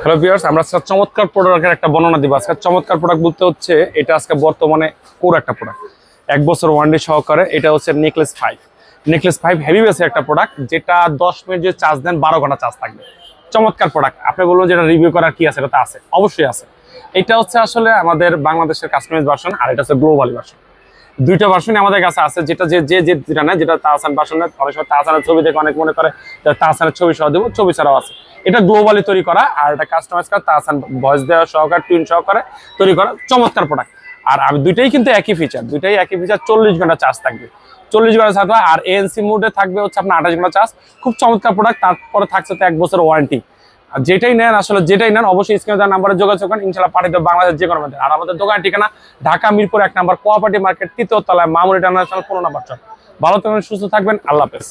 Hello viewers, আমরা আজকে চমৎকার প্রোডাক্টের একটা বর্ণনা দিব। আজকে চমৎকার প্রোডাক্ট বলতে হচ্ছে এটা আজকে বর্তমানে কোর একটা প্রোডাক্ট, 1 বছর ওয়ারেন্টি সহকারে। এটা হচ্ছে নেকলেস 5 হেভি বেসের একটা প্রোডাক্ট, যেটা 10 মিনিট যদি চার্জ দেন 12 ঘন্টা চার্জ থাকবে। চমৎকার প্রোডাক্ট। আপনি বলবেন যেটা রিভিউ করার কি আছে, এটা আছে, অবশ্যই আছে। এটা হচ্ছে আসলে আমাদের বাংলাদেশের কাস্টমাইজ ভার্সন, আর এটা হচ্ছে গ্লোবাল ভার্সন। দুইটা ভার্সনই আমাদের কাছে আছে। যেটা যেটা না, যেটা তাহসান ভার্সনের, অনেক সময় তাহসানের ছবি দেখে অনেক মনে করে তাহসানের ছবি সহ দেবো, ছবি ছাড়াও আছে। এটা গ্লোবালি তৈরি করা, আর এটা কাস্টমাইজ করা, তাহসান ভয়েস দেওয়া সহকারে, টুইন সহকারে তৈরি করা চমৎকার প্রোডাক্ট। আর দুইটাই কিন্তু একই ফিচার, 40 ঘন্টা চার্জ থাকবে। 40 ঘন্টা থাকবে। আর ANC মোডে থাকবে হচ্ছে আপনার 28 ঘন্টা চার্জ। খুব চমৎকার প্রোডাক্ট। তারপরে থাকছে তো 1 বছর ওয়ারেন্টি। আর যেটাই নেন অবশ্যই স্ক্রিনে দেওয়া নাম্বারে যোগাযোগ করেন, ইনশাআল্লাহ পাঠিয়ে দেব বাংলাদেশের যে কোনো মধ্যে। আর আমাদের দোকানের ঠিকানা ঢাকা মিরপুর 1 নম্বর কোঅপারেটিভ মার্কেট, 3য় তলায়, মামুন ইন্টারন্যাশনাল 15 নম্বর চক। ভালো থাকবেন, সুস্থ থাকবেন, আল্লাহ হাফেজ।